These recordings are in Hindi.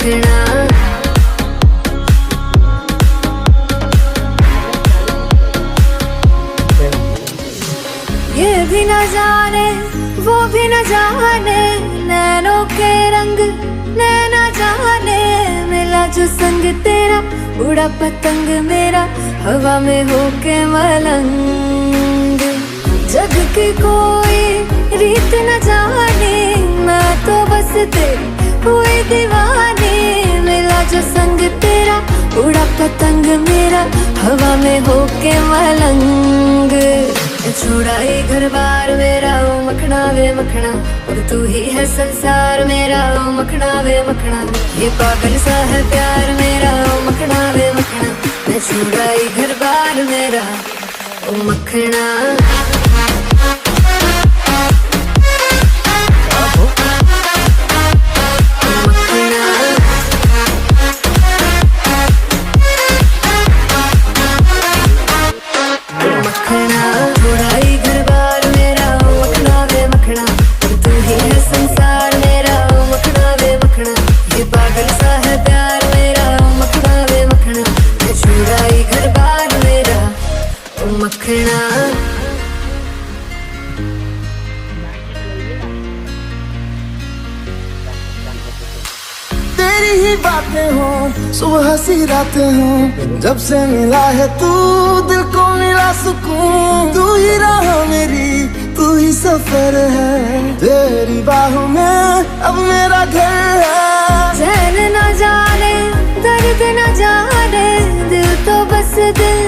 मखना ये भी न जाने वो भी न जाने, नैनों के रंग नैना जाने, मिला जो संग तेरा उड़ा पतंग मेरा हवा में होके मलंग। जग की कोई रीत न जाने, मैं तो बस तेरी हुई दीवानी, मिला जो संग तेरा उड़ा पतंग मेरा हवा में होके मलंग। छोड़ा ये घर बार मेरा ओ मखना वे मखना, अब तू ही है संसार मेरा ओ मखना वे मखना, ये पागल सा है प्यार मेरा ओ मखना वे मखना, मैं छोड़ा ये घर बार मेरा ओ मखना। तेरी ही बातें हो सुबह सी रातें हो, जब से मिला है तू दिल को मिला सुकून, तू ही राह मेरी तू ही सफर है, तेरी बाहों में अब मेरा घर है। चैन न जाने दर्द न जाने, दिल तो बस दिल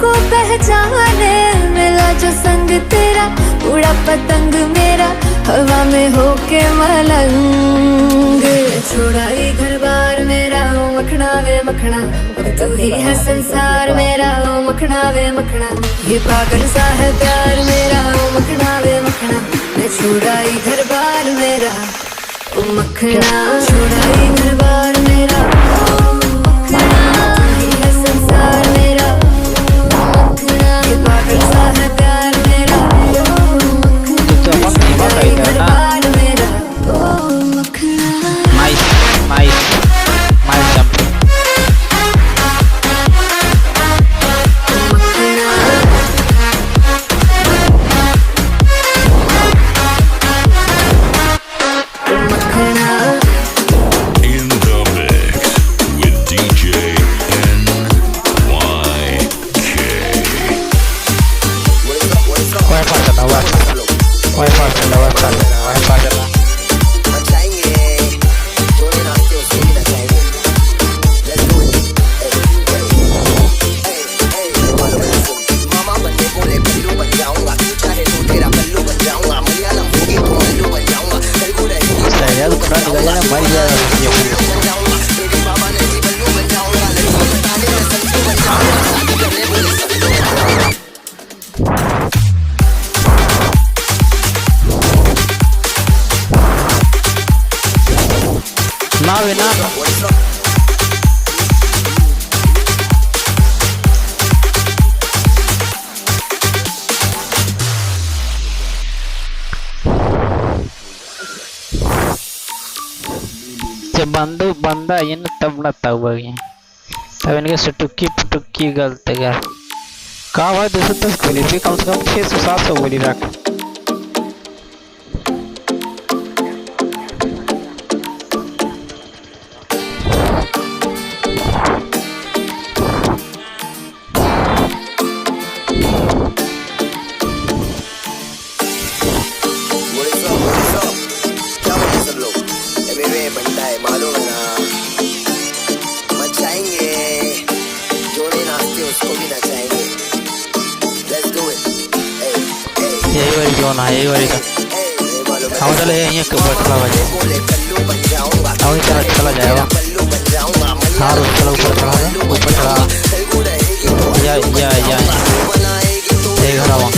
को पहचाने, मिला जो संग तेरा उड़ा पतंग मेरा हवा में होके मलंग। छोड़ा ये घर बार मेरा ओ मखना वे मखना, अब तू ही है संसार मेरा ओ मखना वे मखना, ये पागल सा है प्यार मेरा ओ मखना वे मखना, मैं छोड़ा ये घर बार मेरा ओ मखना। छोड़ा ये घर बार मेरा ओ मखना, तू ही है संसार मेरा ओ मखना, ये पागल सा है प्यार मेरा ओ मखना, छोड़ा ये घर बार मेरा ओ मखना। Nice jump. In the mix with DJ NYK. Bandu banda ini tabla tahu bagi, tapi ini setukki putukki गलत है। कहाँ भाई 210 गोली भी कम से कम 600-700 गोली रख। यही वाली का हम चले ये चला बजे हम चला जाएगा। हाँ चलो ऊपर चला या घर आवा।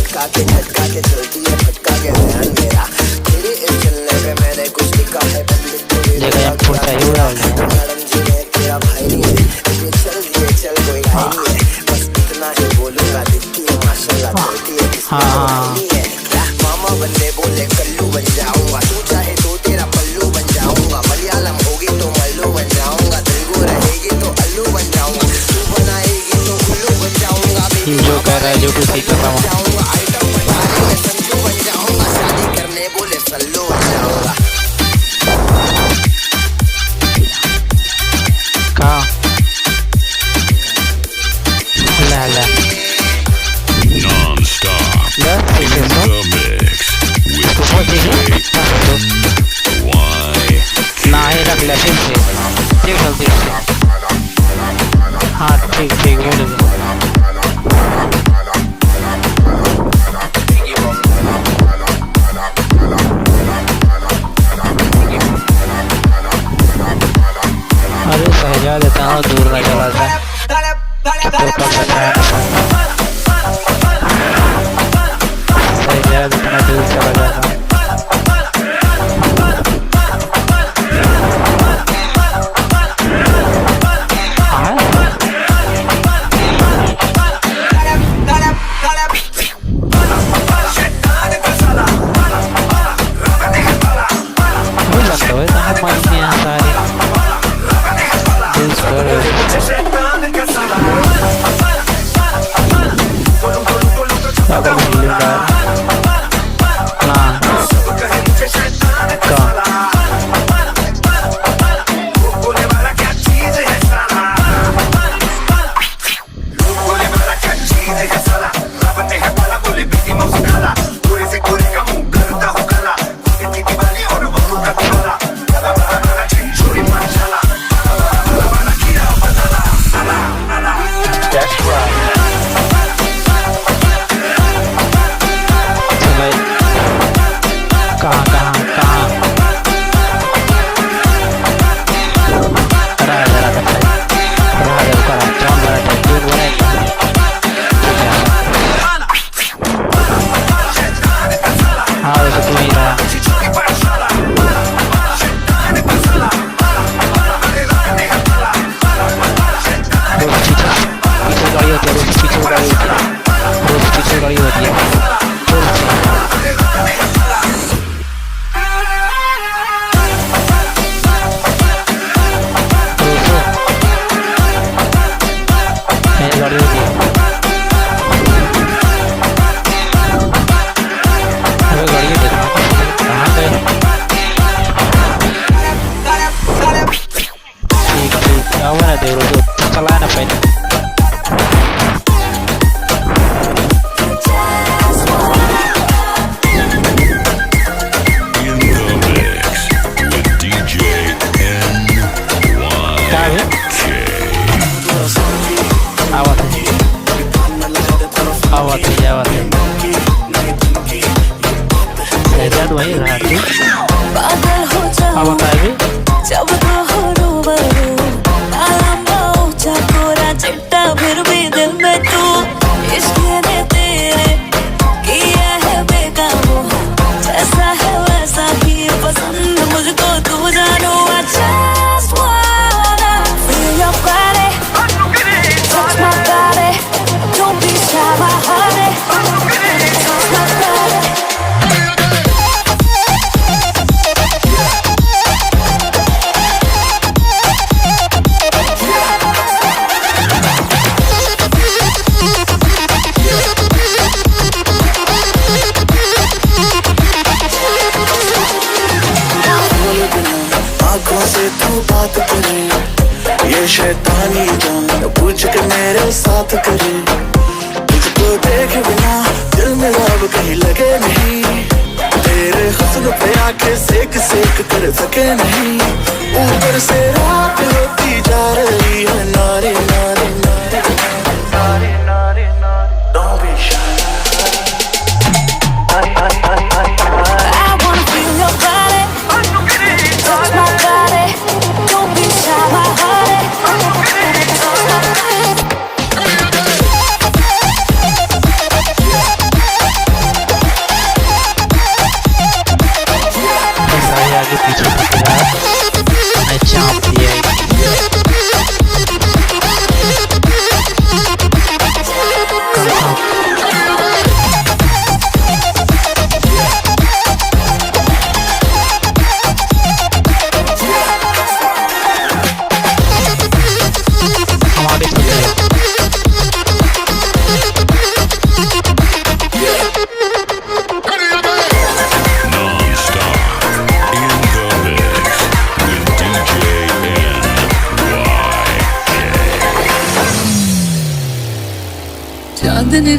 झटका के चलती है फटका के ध्यान मेरा तेरे इस चलने पे मैंने कुछ लिखा है देखा यार फुट चाहिए हुआ है मैडम जी ने तेरा भाई नहीं है ये चल कोई भाई नहीं है बस इतना ही बोलूंगा दिखती है माशाल्लाह चलती है हाँ मामा बंदे बोले कल्लू बन जाऊंगा तू चाहे तो तेरा पल्लू बन जाऊंगा मलयालम होगी तो मल्लू बन जाऊंगा तेलुगु रहेगी तो अल्लू बन जाऊंगा तू बनाएगी तो उल्लू बन जाऊंगा जो कह रहा है जो कुछ सही कर रहा हूँ आइटम बनाने में संजू बन जाऊंगा शादी करने बोले सल्लू बन जाऊंगा कहाँ ला Non-stop बस in इसे the mix with तो बहुत देखिए Y. ना ही रख ले ठीक से ठीक चलती है हाँ ठीक बोलिए अरे सहजा देता हूँ दूर न चला था तो कर सकता है सहजा इतना दूर चला जाता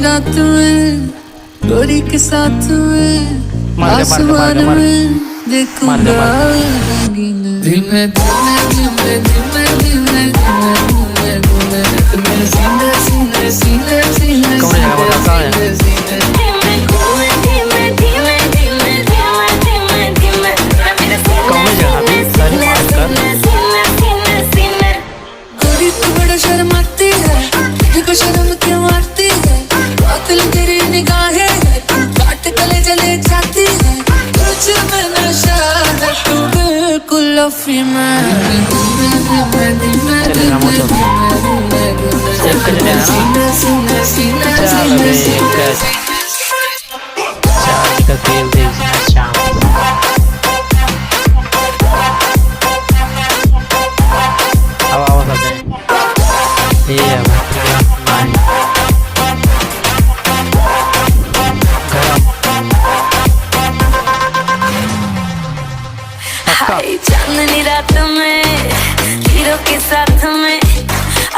रात में गोरी के साथ में आसमान में देखूंगा धीमे धीमे धीमे धीमे धीमे धीमे धीमे तुम्हें सीने सीने सीने सीने कौन जगह बताता है कौन जगह पे सारी बात कर गोरी तू बड़ा शर्माती है देखो शर्म क्यों आती है कातिल तेरी निगाहें काट गले जले जाती है तुझ में नशा है तू बिल्कुल लफी में चलेगा मोटो एक चले ना चल बे चार्ज का तेल दे शाम अब आओ सब ये है चांदनी रात में हीरो के साथ में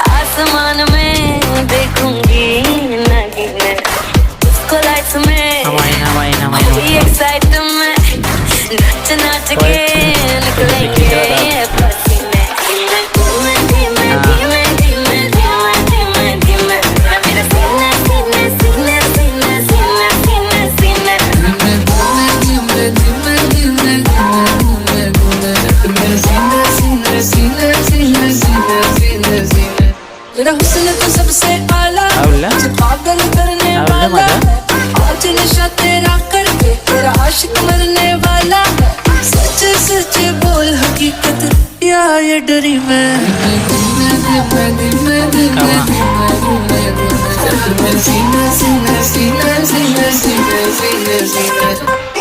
आसमान में देखूंगी नागिन उसको लाइट्स में होगी एक्साइटमेंट नाच नाच के निकलेंगे पसीने धीमे धीमे धीमे धीमे धीमे धीमे मेरा सीने सीने सीने सीने सीने सीने सीने धीमे धीमे मेरा हुस्न तो सबसे आला मुझे पागल करने वाला है आज नशा तेरा करके तेरा आशिक मरने वाला है सच सच बोल हकीकत या ये डरी मैं सीने सीने सीने सीने सीने सीने सीने